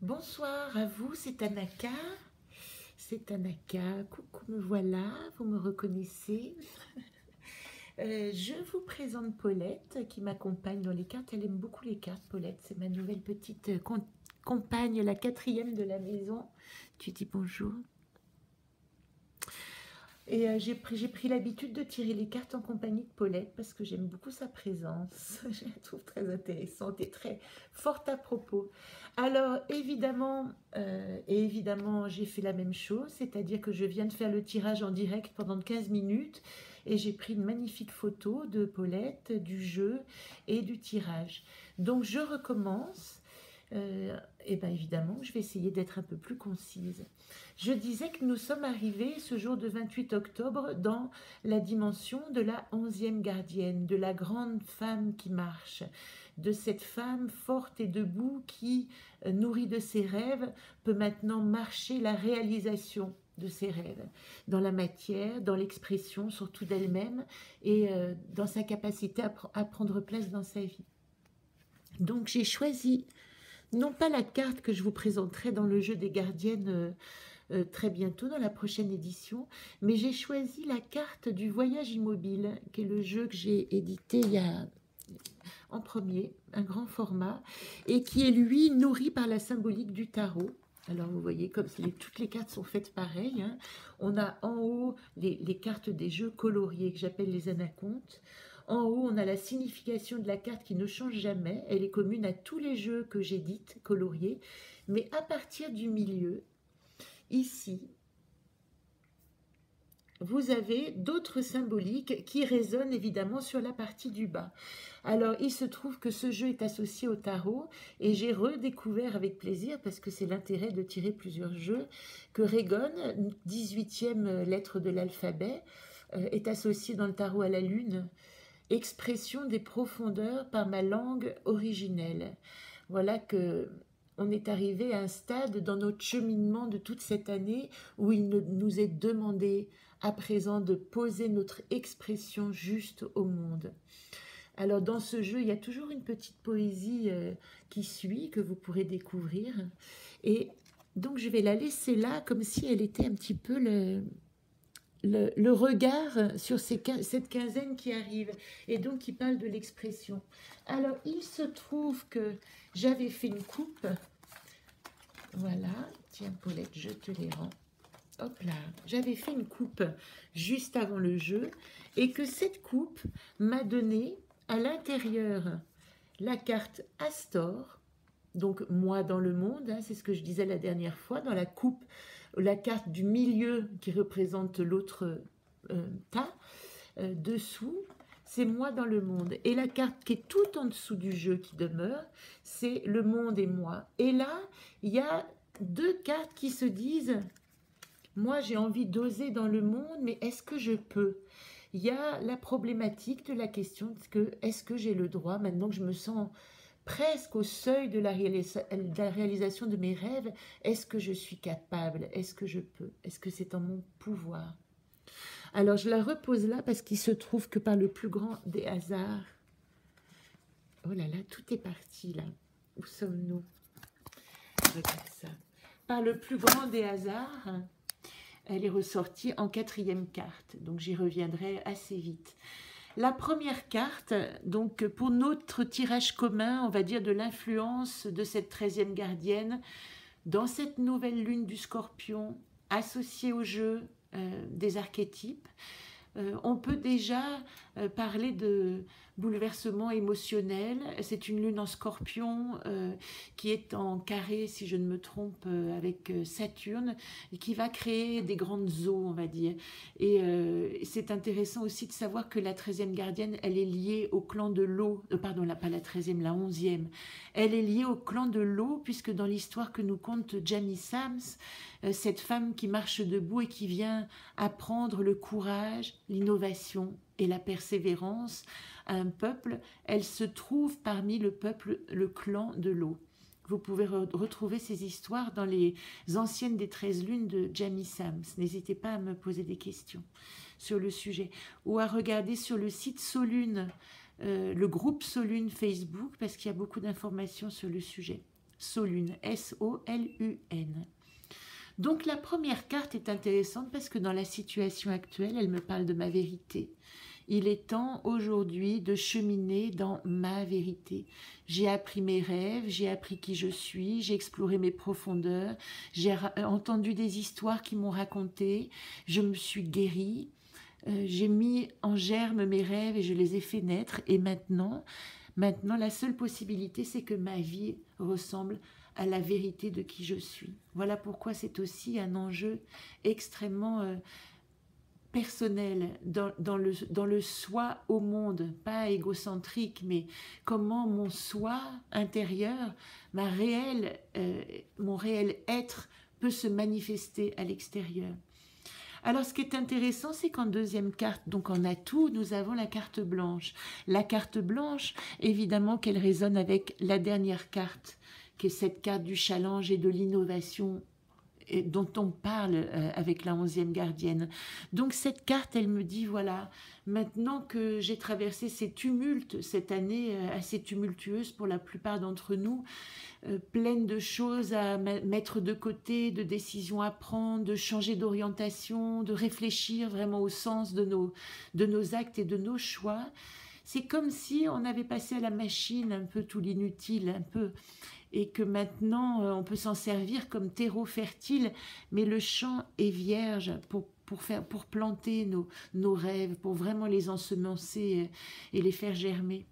Bonsoir à vous, c'est Anaka. C'est Anaka. Coucou, me voilà, vous me reconnaissez. Je vous présente Paulette qui m'accompagne dans les cartes. Elle aime beaucoup les cartes, Paulette. C'est ma nouvelle petite compagne, la quatrième de la maison. Tu dis bonjour. Et j'ai pris l'habitude de tirer les cartes en compagnie de Paulette parce que j'aime beaucoup sa présence. Je la trouve très intéressante et très forte à propos. Alors évidemment, j'ai fait la même chose, c'est-à-dire que je viens de faire le tirage en direct pendant 15 minutes et j'ai pris une magnifique photo de Paulette, du jeu et du tirage. Donc je recommence. Et bien évidemment, je vais essayer d'être un peu plus concise. Je disais que nous sommes arrivés ce jour de 28 octobre dans la dimension de la 11e gardienne, de la grande femme qui marche, de cette femme forte et debout qui, nourrie de ses rêves, peut maintenant marcher la réalisation de ses rêves, dans la matière, dans l'expression surtout d'elle-même et dans sa capacité à prendre place dans sa vie. Donc j'ai choisi non pas la carte que je vous présenterai dans le jeu des gardiennes très bientôt dans la prochaine édition, mais j'ai choisi la carte du voyage immobile, qui est le jeu que j'ai édité en premier, un grand format, et qui est lui nourri par la symbolique du tarot. Alors vous voyez, comme toutes les cartes sont faites pareil, hein. On a en haut les cartes des jeux coloriés que j'appelle les anacontes. En haut, on a la signification de la carte qui ne change jamais. Elle est commune à tous les jeux que j'édite, coloriés. Mais à partir du milieu, ici, vous avez d'autres symboliques qui résonnent évidemment sur la partie du bas. Alors, il se trouve que ce jeu est associé au tarot et j'ai redécouvert avec plaisir, parce que c'est l'intérêt de tirer plusieurs jeux, que Régone, 18e lettre de l'alphabet, est associé dans le tarot à la lune, expression des profondeurs par ma langue originelle. Voilà que on est arrivé à un stade dans notre cheminement de toute cette année où il nous est demandé à présent de poser notre expression juste au monde. Alors dans ce jeu, il y a toujours une petite poésie qui suit, que vous pourrez découvrir. Et donc je vais la laisser là comme si elle était un petit peu le regard sur cette quinzaine qui arrive et donc qui parle de l'expression. Alors, il se trouve que j'avais fait une coupe. Voilà, tiens Paulette, je te les rends. Hop là, j'avais fait une coupe juste avant le jeu et que cette coupe m'a donné à l'intérieur la carte Astor, donc moi dans le monde, hein, c'est ce que je disais la dernière fois, dans la coupe, la carte du milieu qui représente l'autre tas, dessous, c'est moi dans le monde. Et la carte qui est tout en dessous du jeu qui demeure, c'est le monde et moi. Et là, il y a deux cartes qui se disent, moi j'ai envie d'oser dans le monde, mais est-ce que je peux ? Il y a la problématique de la question de que est-ce que j'ai le droit, maintenant que je me sens presque au seuil de la réalisation de mes rêves, est-ce que je suis capable? Est-ce que je peux? Est-ce que c'est en mon pouvoir? Alors je la repose là parce qu'il se trouve que par le plus grand des hasards, oh là là, tout est parti là. Où sommes-nous? Regarde ça. Par le plus grand des hasards, elle est ressortie en quatrième carte. Donc j'y reviendrai assez vite. La première carte, donc pour notre tirage commun, on va dire de l'influence de cette 13e gardienne, dans cette nouvelle lune du Scorpion, associée au jeu des archétypes, on peut déjà parler de bouleversement émotionnel. C'est une lune en Scorpion qui est en carré, si je ne me trompe, avec Saturne, et qui va créer des grandes eaux, on va dire. Et c'est intéressant aussi de savoir que la 13e gardienne, elle est liée au clan de l'eau. Pardon, pas la 13e, la 11e. Elle est liée au clan de l'eau, puisque dans l'histoire que nous conte Jamie Sams, cette femme qui marche debout et qui vient apprendre le courage, l'innovation et la persévérance à un peuple, elle se trouve parmi le peuple, le clan de l'eau. Vous pouvez retrouver ces histoires dans les anciennes des 13 lunes de Jamie Sams. N'hésitez pas à me poser des questions sur le sujet ou à regarder sur le site Solune, le groupe Solune Facebook, parce qu'il y a beaucoup d'informations sur le sujet. Solune, S-O-L-U-N. Donc la première carte est intéressante parce que dans la situation actuelle, elle me parle de ma vérité. Il est temps aujourd'hui de cheminer dans ma vérité. J'ai appris mes rêves, j'ai appris qui je suis, j'ai exploré mes profondeurs, j'ai entendu des histoires qui m'ont raconté, je me suis guérie, j'ai mis en germe mes rêves et je les ai fait naître. Et maintenant la seule possibilité, c'est que ma vie ressemble à la vérité de qui je suis. Voilà pourquoi c'est aussi un enjeu extrêmement personnel, dans le soi au monde, pas égocentrique, mais comment mon soi intérieur, mon réel être peut se manifester à l'extérieur. Alors, ce qui est intéressant, c'est qu'en deuxième carte, donc en atout, nous avons la carte blanche. La carte blanche, évidemment qu'elle résonne avec la dernière carte, qui est cette carte du challenge et de l'innovation dont on parle avec la 11e gardienne. Donc cette carte, elle me dit, voilà, maintenant que j'ai traversé ces tumultes, cette année assez tumultueuse pour la plupart d'entre nous, pleine de choses à mettre de côté, de décisions à prendre, de changer d'orientation, de réfléchir vraiment au sens de nos actes et de nos choix, c'est comme si on avait passé à la machine un peu tout l'inutile, un peu, et que maintenant on peut s'en servir comme terreau fertile, mais le champ est vierge pour planter nos rêves, pour vraiment les ensemencer et les faire germer.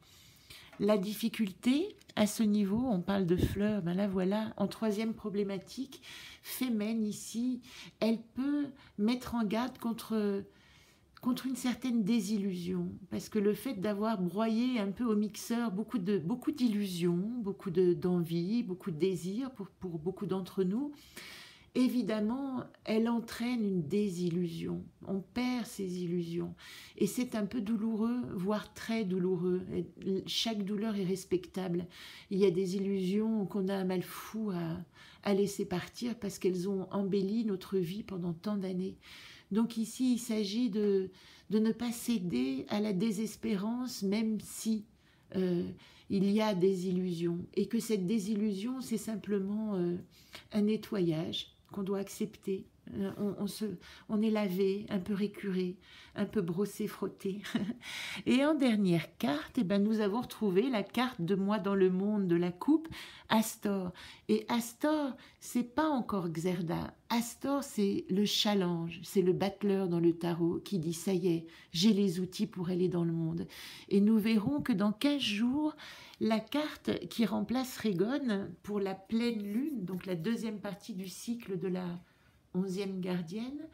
La difficulté, à ce niveau, on parle de fleurs, ben là voilà, en troisième problématique, Femen ici, elle peut mettre en garde contre une certaine désillusion, parce que le fait d'avoir broyé un peu au mixeur beaucoup d'illusions, beaucoup d'envie, beaucoup de désirs pour beaucoup d'entre nous, évidemment, elle entraîne une désillusion. On perd ses illusions. Et c'est un peu douloureux, voire très douloureux. Chaque douleur est respectable. Il y a des illusions qu'on a un mal fou à laisser partir parce qu'elles ont embelli notre vie pendant tant d'années. Donc ici, il s'agit de ne pas céder à la désespérance, même si il y a des illusions. Et que cette désillusion, c'est simplement un nettoyage qu'on doit accepter. On est lavé, un peu récuré, un peu brossé, frotté. Et en dernière carte, eh ben, nous avons retrouvé la carte de moi dans le monde de la coupe, Astor. Et Astor, c'est pas encore Xerda. Astor, c'est le challenge, c'est le battleur dans le tarot qui dit « ça y est, j'ai les outils pour aller dans le monde ». Et nous verrons que dans 15 jours, la carte qui remplace Régone pour la pleine lune, donc la deuxième partie du cycle de la 11e gardienne,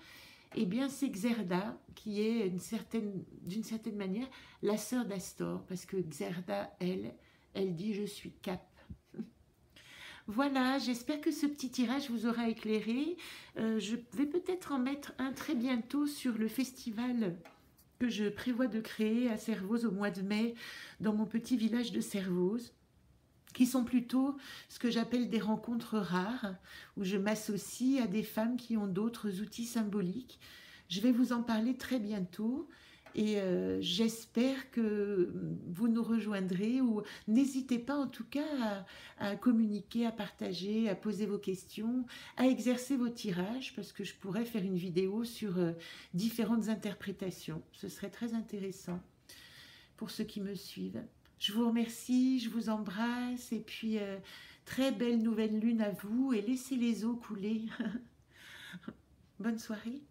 eh bien c'est Xerda qui est d'une certaine manière la sœur d'Astor, parce que Xerda, elle dit « je suis Cap ». Voilà, j'espère que ce petit tirage vous aura éclairé. Je vais peut-être en mettre un très bientôt sur le festival que je prévois de créer à Servoz au mois de mai, dans mon petit village de Servoz, qui sont plutôt ce que j'appelle des rencontres rares, où je m'associe à des femmes qui ont d'autres outils symboliques. Je vais vous en parler très bientôt. Et j'espère que vous nous rejoindrez, ou n'hésitez pas en tout cas à communiquer, à partager, à poser vos questions, à exercer vos tirages, parce que je pourrais faire une vidéo sur différentes interprétations. Ce serait très intéressant pour ceux qui me suivent. Je vous remercie, je vous embrasse, et puis très belle nouvelle lune à vous, et laissez les eaux couler. Bonne soirée.